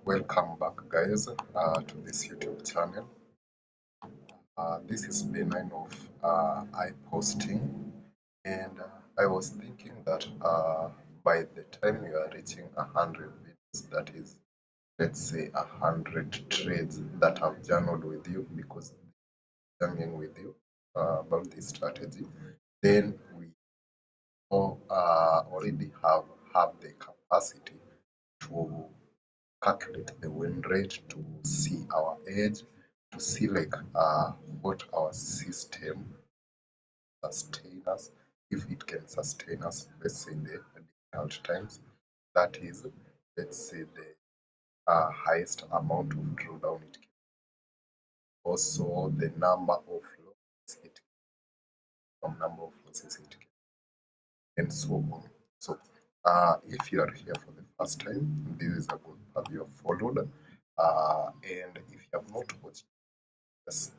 Welcome back, guys, to this YouTube channel. This is day 9 of posting, and I was thinking that by the time you are reaching 100 videos, that is, let's say 100 trades that have journaled with you, because journeying with you about this strategy, then we all already have the capacity to calculate the win rate, to see our edge, to see like what our system sustain us, if it can sustain us, let's say in the difficult times. That is, let's say the highest amount of drawdown it can. Also, the number of losses it can, number of losses it can, and so on. So, if you are here for the first time, this is a good path you have followed. And if you have not watched this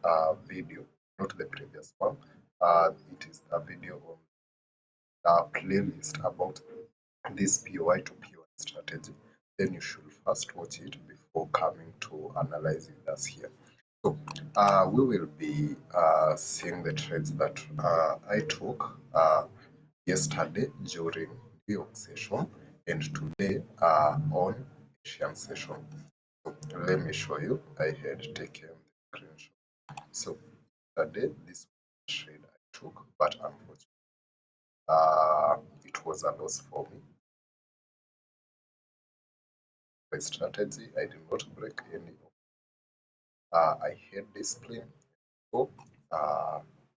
video, not the previous one, it is a video on the playlist about this POI to POI strategy. Then you should first watch it before coming to analyzing us here. So we will be seeing the trades that I took yesterday during New York session and today on Asian session. So let me show you. I had taken the screenshot. So today this trade I took, but unfortunately it was a loss for me. My strategy, I did not break any. I had discipline, so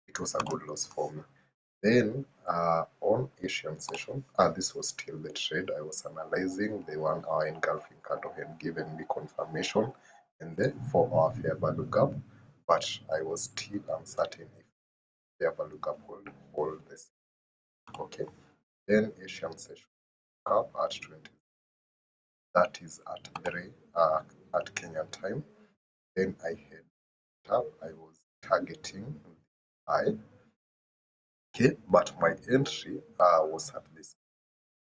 it was a good loss for me. Then on Asian session, this was still the trade I was analyzing. The 1 hour engulfing candle had given me confirmation, and the 4 hour fair value gap, but I was still uncertain if fair value gap would hold this. Okay, then Asian session cap at 20. That is at 3 at Kenyan time. Then I had up, I was targeting high. Okay, but my entry was at this.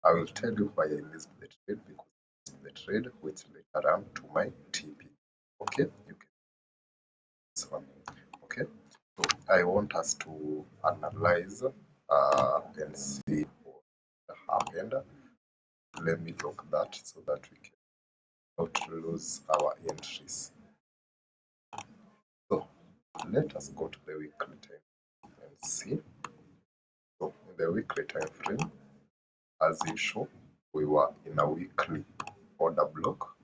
I will tell you why I missed the trade, because it's the trade which later ran to my TP. Okay, you can this one. Okay, so I want us to analyze and see what happened. Let me lock that so that we can not lose our entries. So let us go to the weekly time and see. So in the weekly time frame, as usual, we were in a weekly order block.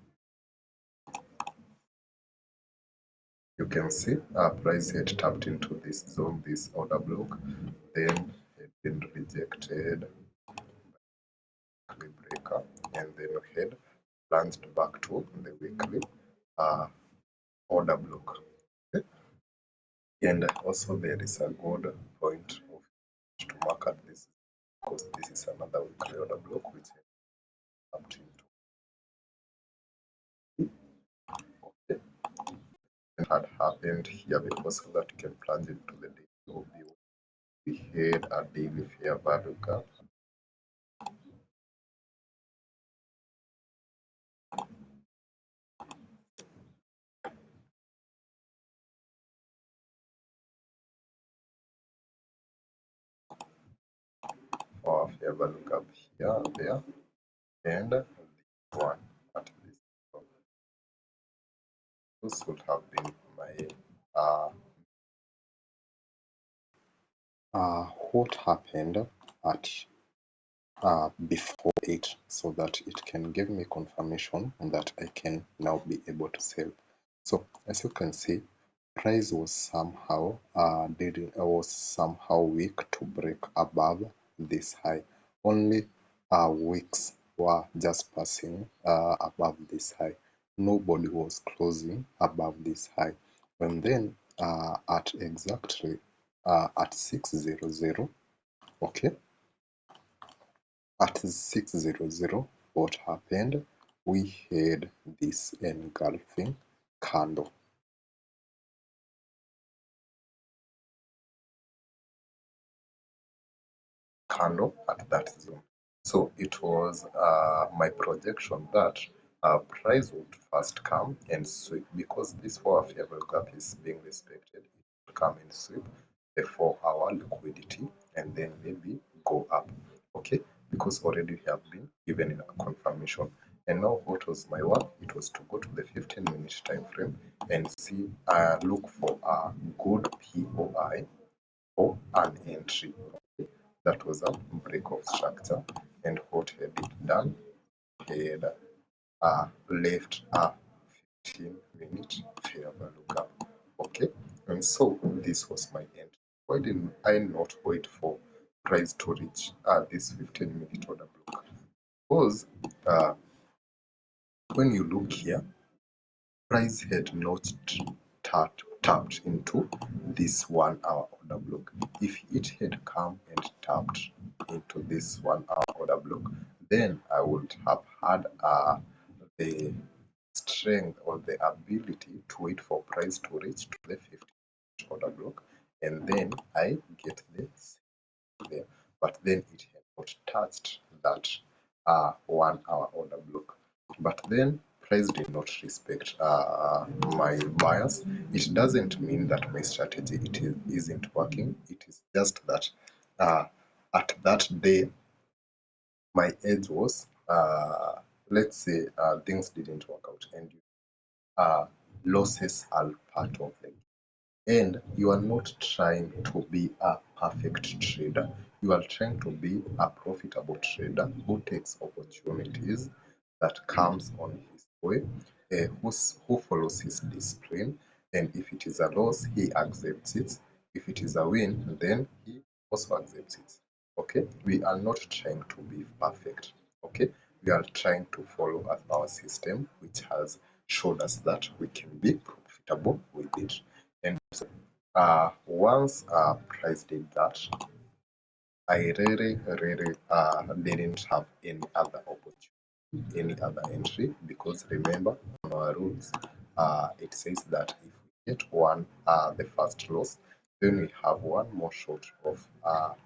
You can see our price had tapped into this zone, this order block, then had been rejected by the breaker, and then had plunged back to the weekly order block. Okay? And also there is a good point of to mark at this, because this is another weekly order block which had tapped into. Okay. It had happened here because so that you can plunge into the daily OBO. We had a daily fair value gap. Our fair value gap here, there, and this one at least. So this would have been my what happened at before it, so that it can give me confirmation that I can now be able to sell. So as you can see, price was somehow weak to break above this high. Only wicks were just passing above this high. Nobody was closing above this high. And then at exactly at 600, okay, at 600, what happened? We had this engulfing candle. At that zone. So it was my projection that price would first come and sweep, because this 4-hour fair value gap is being respected. It will come and sweep the 4-hour liquidity and then maybe go up. Okay, because already we have been given a confirmation. And now what was my work? It was to go to the 15-minute time frame and see, look for a good POI or an entry. Okay? That was a break of structure, and what had it done? Had left a 15-minute fair value gap. Okay, and so this was my entry. Why didn't I not wait for price to reach this 15-minute order block? Because when you look here, price had not tapped into this 1-hour order block. If it had come and tapped into this 1-hour order block, then I would have had the strength or the ability to wait for price to reach to the 50 order block, and then I get this there. But then it had not touched that 1-hour order block. But then price did not respect my bias. It doesn't mean that my strategy isn't working. It is just that at that day my edge was, let's say, things didn't work out, and losses are part of the game. And you are not trying to be a perfect trader. You are trying to be a profitable trader who takes opportunities that comes on his way, who follows his discipline. And if it is a loss, he accepts it. If it is a win, then he also accepts it. Okay, we are not trying to be perfect. Okay, we are trying to follow our system, which has showed us that we can be profitable with it. And so, once price did that, I really didn't have any other opportunity, any other entry, because remember, on our rules, it says that if we get the first loss, then we have one more shot of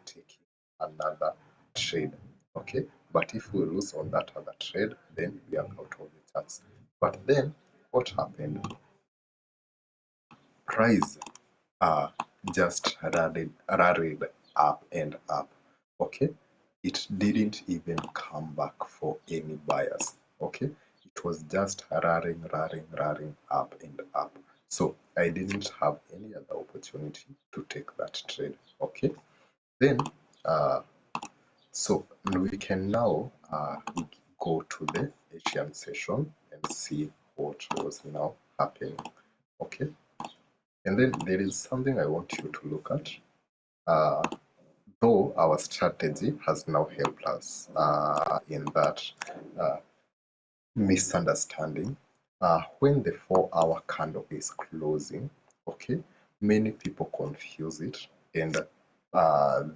taking another trade. Okay, but if we lose on that other trade, then we are out of the charts. But then what happened? Price just rallied up and up. Okay, it didn't even come back for any buyers. Okay, it was just rallying up and up. So I didn't have any other opportunity to take that trade. Okay, then so we can now go to the Asian session and see what was now happening. Okay, and then there is something I want you to look at. Though our strategy has now helped us in that misunderstanding, when the 4-hour candle is closing, okay, many people confuse it, and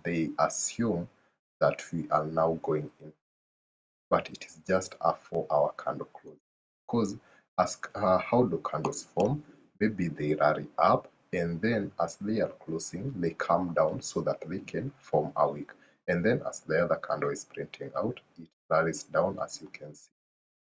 they assume that we are now going in, but it is just a 4-hour candle close. Because how do candles form? Maybe they rally up, and then as they are closing, they come down so that they can form a wick. And then as the other candle is printing out, it rallies down, as you can see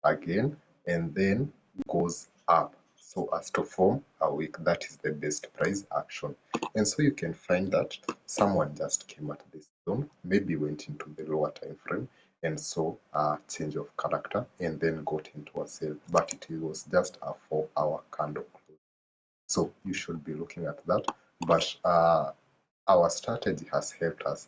again, and then goes up so as to form a wick. That is the best price action. And so you can find that someone just came at this zone, maybe went into the lower time frame and saw a change of character and then got into a sale, but it was just a 4-hour candle close. So you should be looking at that. But our strategy has helped us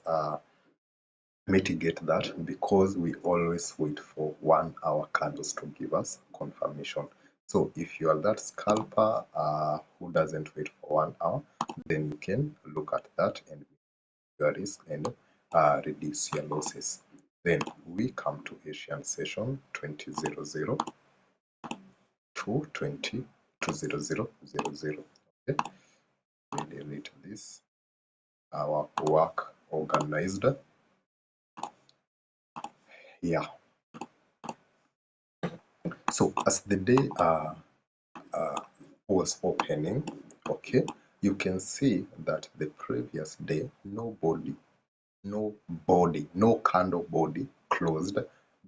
mitigate that, because we always wait for 1-hour candles to give us confirmation. So if you are that scalper who doesn't wait for 1 hour, then you can look at that and your risk and reduce your losses. Then we come to Asian session 2000 to 2000. Okay, we delete this. Our work organized. Yeah. So as the day was opening, okay, you can see that the previous day no candle body closed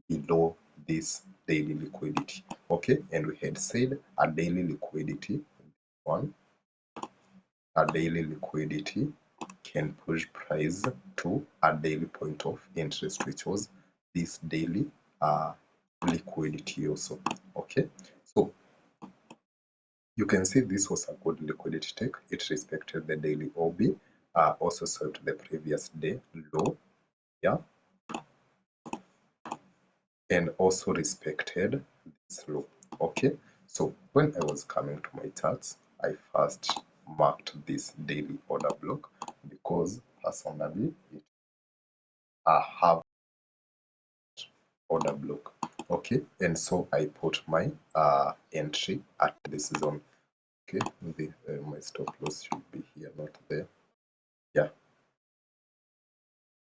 below this daily liquidity. Okay, and we had said a daily liquidity a daily liquidity can push price to a daily point of interest, which was this daily liquidity also. Okay, so you can see this was a good liquidity take. It respected the daily OB, also swept the previous day low, yeah, and also respected this low. Okay, so when I was coming to my charts, I first marked this daily order block because personally I have order block. Okay, and so I put my entry at this zone. Okay, my stop loss should be here, not there. Yeah,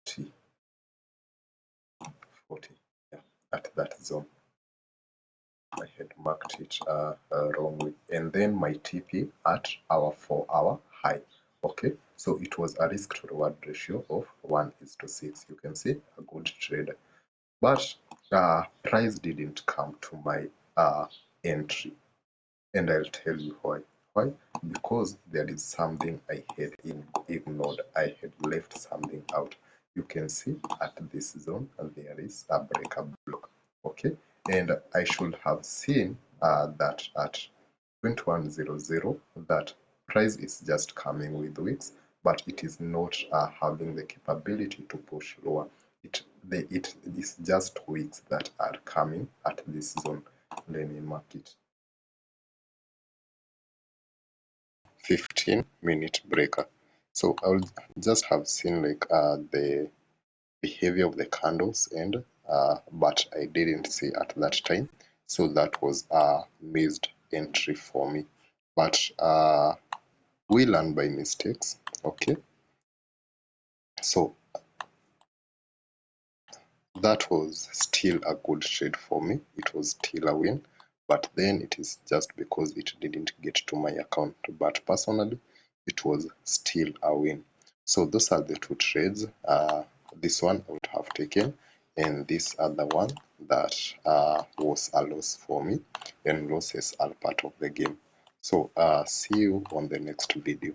T 40. Yeah, at that zone. I had marked it wrongly. And then my TP at our 4-hour high. Okay, so it was a risk to reward ratio of 1:6. You can see a good trade. But price didn't come to my entry. And I'll tell you why. Why? Because there is something I had ignored. I had left something out. You can see at this zone there is a breaker block. Okay, and I should have seen that at 2100 that price is just coming with wicks, but it is not having the capability to push lower. It is just wicks that are coming at this zone. Let me mark it. 15-minute breaker. So I'll just have seen like the behavior of the candles and but I didn't see at that time, so that was a missed entry for me. But we learn by mistakes. Okay, so that was still a good trade for me. It was still a win, but then it is just because it didn't get to my account. But personally, it was still a win. So those are the two trades. This one I would have taken, and this other one that was a loss for me, and losses are part of the game. So see you on the next video.